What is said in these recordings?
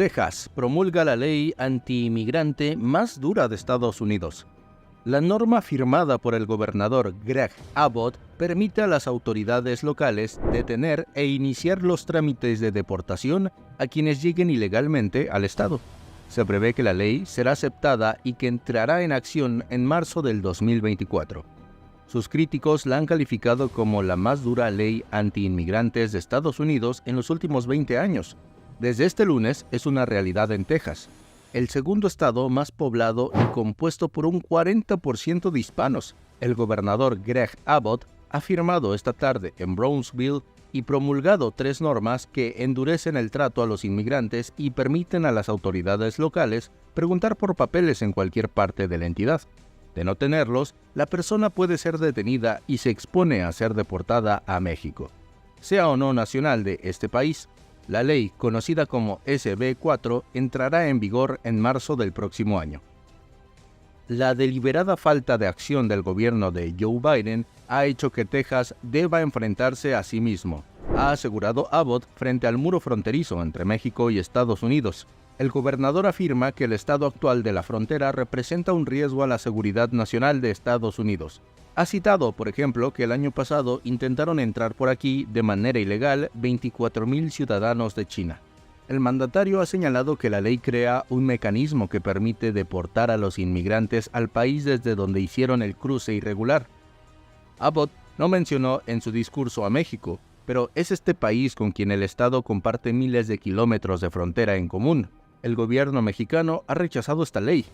Texas promulga la ley anti-inmigrante más dura de Estados Unidos. La norma firmada por el gobernador Greg Abbott permite a las autoridades locales detener e iniciar los trámites de deportación a quienes lleguen ilegalmente al estado. Se prevé que la ley será aceptada y que entrará en acción en marzo del 2024. Sus críticos la han calificado como la más dura ley anti-inmigrantes de Estados Unidos en los últimos 20 años. Desde este lunes es una realidad en Texas, el segundo estado más poblado y compuesto por un 40% de hispanos. El gobernador Greg Abbott ha firmado esta tarde en Brownsville y promulgado 3 normas que endurecen el trato a los inmigrantes y permiten a las autoridades locales preguntar por papeles en cualquier parte de la entidad. De no tenerlos, la persona puede ser detenida y se expone a ser deportada a México, sea o no nacional de este país. La ley, conocida como SB 4, entrará en vigor en marzo del próximo año. La deliberada falta de acción del gobierno de Joe Biden ha hecho que Texas deba enfrentarse a sí mismo, ha asegurado Abbott frente al muro fronterizo entre México y Estados Unidos. El gobernador afirma que el estado actual de la frontera representa un riesgo a la seguridad nacional de Estados Unidos. Ha citado, por ejemplo, que el año pasado intentaron entrar por aquí de manera ilegal 24,000 ciudadanos de China. El mandatario ha señalado que la ley crea un mecanismo que permite deportar a los inmigrantes al país desde donde hicieron el cruce irregular. Abbott no mencionó en su discurso a México, pero es este país con quien el estado comparte miles de kilómetros de frontera en común. El gobierno mexicano ha rechazado esta ley.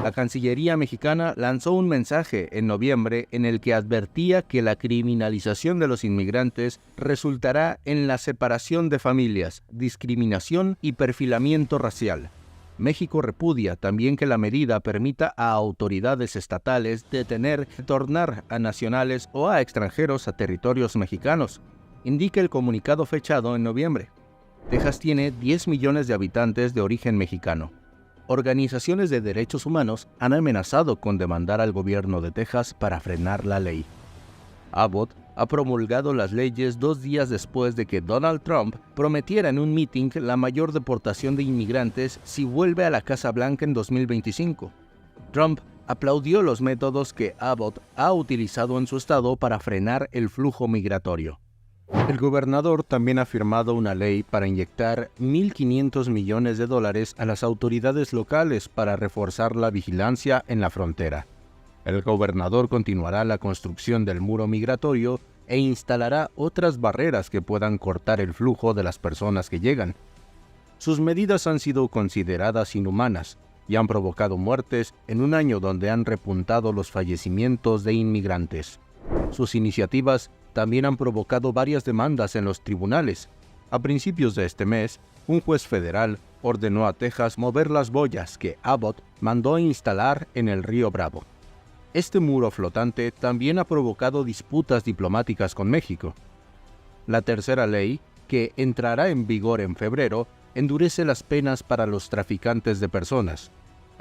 La Cancillería mexicana lanzó un mensaje en noviembre en el que advertía que la criminalización de los inmigrantes resultará en la separación de familias, discriminación y perfilamiento racial. México repudia también que la medida permita a autoridades estatales detener, retornar a nacionales o a extranjeros a territorios mexicanos, indica el comunicado fechado en noviembre. Texas tiene 10 millones de habitantes de origen mexicano. Organizaciones de derechos humanos han amenazado con demandar al gobierno de Texas para frenar la ley. Abbott ha promulgado las leyes 2 días después de que Donald Trump prometiera en un meeting la mayor deportación de inmigrantes si vuelve a la Casa Blanca en 2025. Trump aplaudió los métodos que Abbott ha utilizado en su estado para frenar el flujo migratorio. El gobernador también ha firmado una ley para inyectar $1.500 millones a las autoridades locales para reforzar la vigilancia en la frontera. El gobernador continuará la construcción del muro migratorio e instalará otras barreras que puedan cortar el flujo de las personas que llegan. Sus medidas han sido consideradas inhumanas y han provocado muertes en un año donde han repuntado los fallecimientos de inmigrantes. Sus iniciativas también han provocado varias demandas en los tribunales. A principios de este mes, un juez federal ordenó a Texas mover las boyas que Abbott mandó a instalar en el río Bravo. Este muro flotante también ha provocado disputas diplomáticas con México. La tercera ley, que entrará en vigor en febrero, endurece las penas para los traficantes de personas.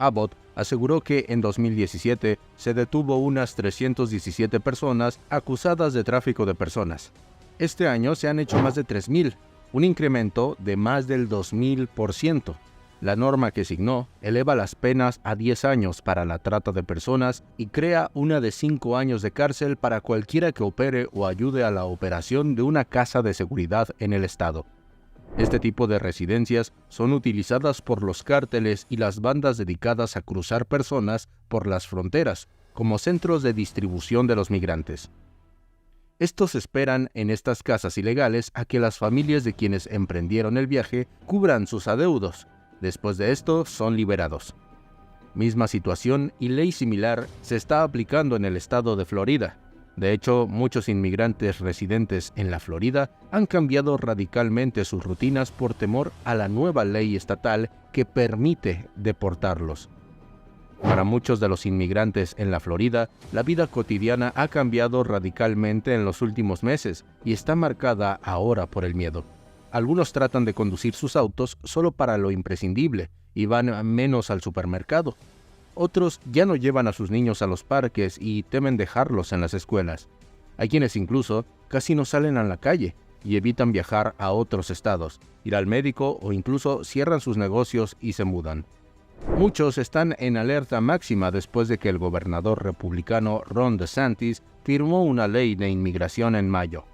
Abbott aseguró que en 2017 se detuvo unas 317 personas acusadas de tráfico de personas. Este año se han hecho más de 3,000, un incremento de más del 2,000%. La norma que signó eleva las penas a 10 años para la trata de personas y crea una de 5 años de cárcel para cualquiera que opere o ayude a la operación de una casa de seguridad en el estado. Este tipo de residencias son utilizadas por los cárteles y las bandas dedicadas a cruzar personas por las fronteras como centros de distribución de los migrantes. Estos esperan en estas casas ilegales a que las familias de quienes emprendieron el viaje cubran sus adeudos. Después de esto, son liberados. Misma situación y ley similar se está aplicando en el estado de Florida. De hecho, muchos inmigrantes residentes en la Florida han cambiado radicalmente sus rutinas por temor a la nueva ley estatal que permite deportarlos. Para muchos de los inmigrantes en la Florida, la vida cotidiana ha cambiado radicalmente en los últimos meses y está marcada ahora por el miedo. Algunos tratan de conducir sus autos solo para lo imprescindible y van menos al supermercado. Otros ya no llevan a sus niños a los parques y temen dejarlos en las escuelas. Hay quienes incluso casi no salen a la calle, y evitan viajar a otros estados, ir al médico o incluso cierran sus negocios y se mudan. Muchos están en alerta máxima después de que el gobernador republicano Ron DeSantis firmó una ley de inmigración en mayo.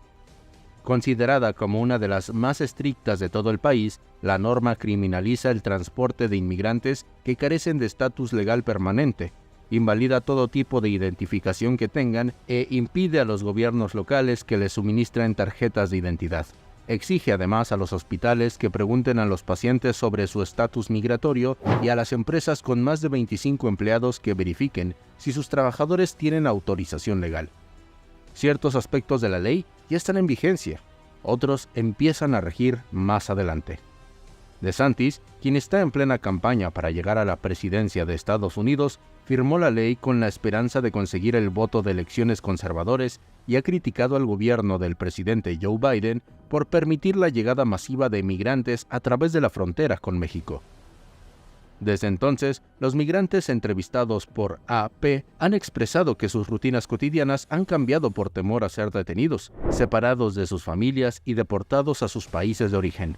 Considerada como una de las más estrictas de todo el país, la norma criminaliza el transporte de inmigrantes que carecen de estatus legal permanente, invalida todo tipo de identificación que tengan e impide a los gobiernos locales que les suministren tarjetas de identidad. Exige además a los hospitales que pregunten a los pacientes sobre su estatus migratorio y a las empresas con más de 25 empleados que verifiquen si sus trabajadores tienen autorización legal. Ciertos aspectos de la ley ya están en vigencia, otros empiezan a regir más adelante. DeSantis, quien está en plena campaña para llegar a la presidencia de Estados Unidos, firmó la ley con la esperanza de conseguir el voto de elecciones conservadores y ha criticado al gobierno del presidente Joe Biden por permitir la llegada masiva de migrantes a través de la frontera con México. Desde entonces, los migrantes entrevistados por AP han expresado que sus rutinas cotidianas han cambiado por temor a ser detenidos, separados de sus familias y deportados a sus países de origen.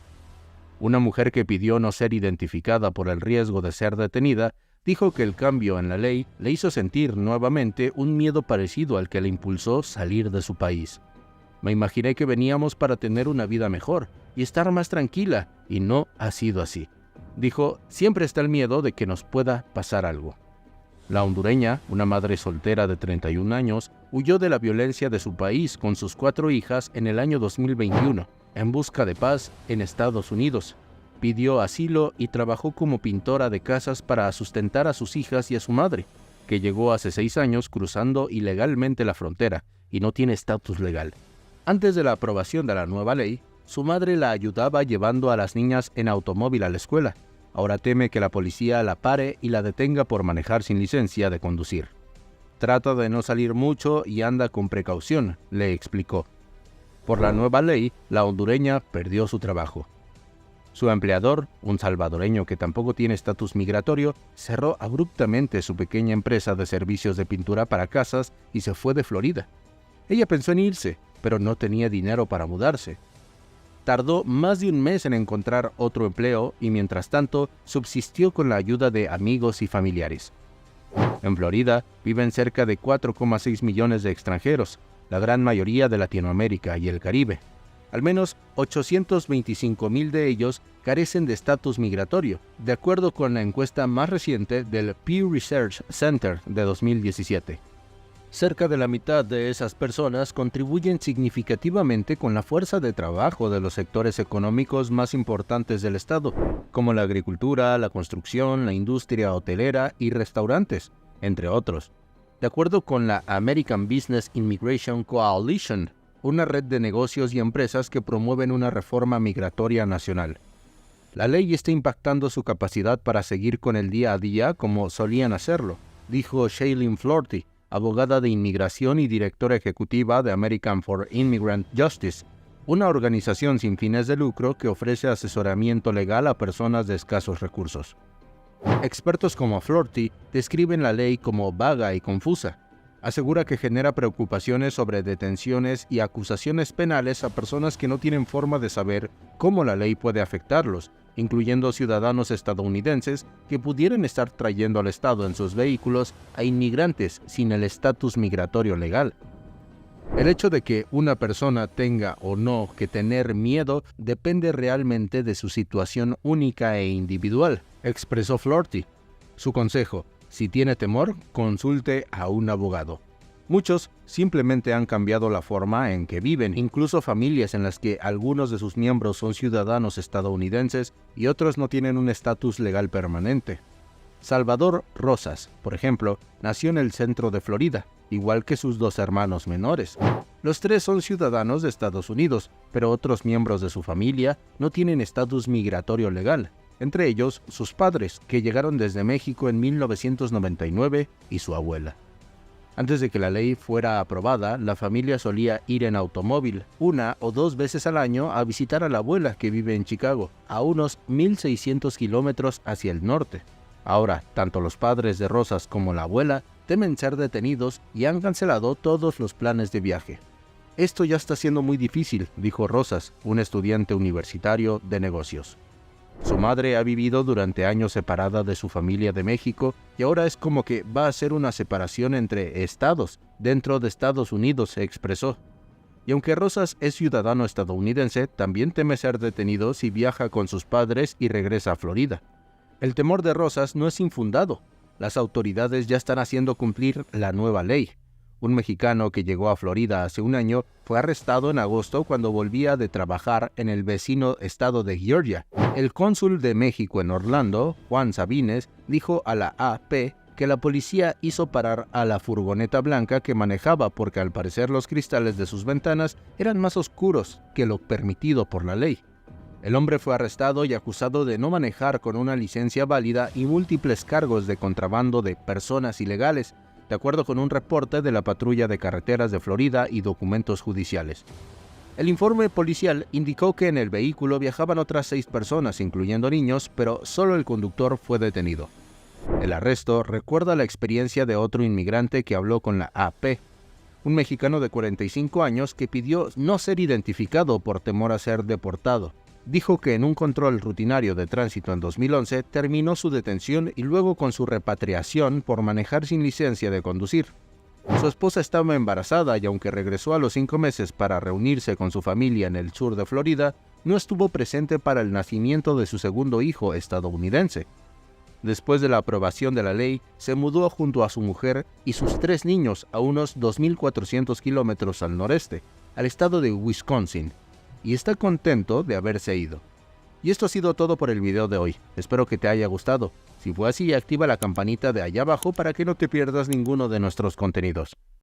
Una mujer que pidió no ser identificada por el riesgo de ser detenida, dijo que el cambio en la ley le hizo sentir nuevamente un miedo parecido al que le impulsó salir de su país. Me imaginé que veníamos para tener una vida mejor y estar más tranquila, y no ha sido así. Dijo, siempre está el miedo de que nos pueda pasar algo. La hondureña, una madre soltera de 31 años, huyó de la violencia de su país con sus 4 hijas en el año 2021, en busca de paz en Estados Unidos. Pidió asilo y trabajó como pintora de casas para sustentar a sus hijas y a su madre, que llegó hace 6 años cruzando ilegalmente la frontera y no tiene estatus legal. Antes de la aprobación de la nueva ley, su madre la ayudaba llevando a las niñas en automóvil a la escuela. Ahora teme que la policía la pare y la detenga por manejar sin licencia de conducir. Trata de no salir mucho y anda con precaución, le explicó. Por la nueva ley, la hondureña perdió su trabajo. Su empleador, un salvadoreño que tampoco tiene estatus migratorio, cerró abruptamente su pequeña empresa de servicios de pintura para casas y se fue de Florida. Ella pensó en irse, pero no tenía dinero para mudarse. Tardó más de un mes en encontrar otro empleo y mientras tanto subsistió con la ayuda de amigos y familiares. En Florida viven cerca de 4,6 millones de extranjeros, la gran mayoría de Latinoamérica y el Caribe. Al menos 825,000 de ellos carecen de estatus migratorio, de acuerdo con la encuesta más reciente del Pew Research Center de 2017. Cerca de la mitad de esas personas contribuyen significativamente con la fuerza de trabajo de los sectores económicos más importantes del estado, como la agricultura, la construcción, la industria hotelera y restaurantes, entre otros. De acuerdo con la American Business Immigration Coalition, una red de negocios y empresas que promueven una reforma migratoria nacional. La ley está impactando su capacidad para seguir con el día a día como solían hacerlo, dijo Shailene Florty, abogada de inmigración y directora ejecutiva de American for Immigrant Justice, una organización sin fines de lucro que ofrece asesoramiento legal a personas de escasos recursos. Expertos como Florty describen la ley como vaga y confusa. Asegura que genera preocupaciones sobre detenciones y acusaciones penales a personas que no tienen forma de saber cómo la ley puede afectarlos, incluyendo ciudadanos estadounidenses que pudieran estar trayendo al Estado en sus vehículos a inmigrantes sin el estatus migratorio legal. El hecho de que una persona tenga o no que tener miedo depende realmente de su situación única e individual, expresó Florty. Su consejo: si tiene temor, consulte a un abogado. Muchos simplemente han cambiado la forma en que viven, incluso familias en las que algunos de sus miembros son ciudadanos estadounidenses y otros no tienen un estatus legal permanente. Salvador Rosas, por ejemplo, nació en el centro de Florida, igual que sus 2 hermanos menores. Los 3 son ciudadanos de Estados Unidos, pero otros miembros de su familia no tienen estatus migratorio legal. Entre ellos, sus padres, que llegaron desde México en 1999, y su abuela. Antes de que la ley fuera aprobada, la familia solía ir en automóvil 1 o 2 veces al año a visitar a la abuela que vive en Chicago, a unos 1,600 kilómetros hacia el norte. Ahora, tanto los padres de Rosas como la abuela temen ser detenidos y han cancelado todos los planes de viaje. Esto ya está siendo muy difícil, dijo Rosas, un estudiante universitario de negocios. Su madre ha vivido durante años separada de su familia de México y ahora es como que va a ser una separación entre estados dentro de Estados Unidos, se expresó. Y aunque Rosas es ciudadano estadounidense, también teme ser detenido si viaja con sus padres y regresa a Florida. El temor de Rosas no es infundado. Las autoridades ya están haciendo cumplir la nueva ley. Un mexicano que llegó a Florida hace un año fue arrestado en agosto cuando volvía de trabajar en el vecino estado de Georgia. El cónsul de México en Orlando, Juan Sabines, dijo a la AP que la policía hizo parar a la furgoneta blanca que manejaba porque al parecer los cristales de sus ventanas eran más oscuros que lo permitido por la ley. El hombre fue arrestado y acusado de no manejar con una licencia válida y múltiples cargos de contrabando de personas ilegales, de acuerdo con un reporte de la Patrulla de Carreteras de Florida y documentos judiciales. El informe policial indicó que en el vehículo viajaban otras 6 personas, incluyendo niños, pero solo el conductor fue detenido. El arresto recuerda la experiencia de otro inmigrante que habló con la AP, un mexicano de 45 años que pidió no ser identificado por temor a ser deportado. Dijo que en un control rutinario de tránsito en 2011 terminó su detención y luego con su repatriación por manejar sin licencia de conducir. Su esposa estaba embarazada y aunque regresó a los 5 meses para reunirse con su familia en el sur de Florida, no estuvo presente para el nacimiento de su segundo hijo estadounidense. Después de la aprobación de la ley, se mudó junto a su mujer y sus 3 niños a unos 2.400 kilómetros al noreste, al estado de Wisconsin, y está contento de haberse ido. Y esto ha sido todo por el video de hoy. Espero que te haya gustado. Si fue así, activa la campanita de allá abajo para que no te pierdas ninguno de nuestros contenidos.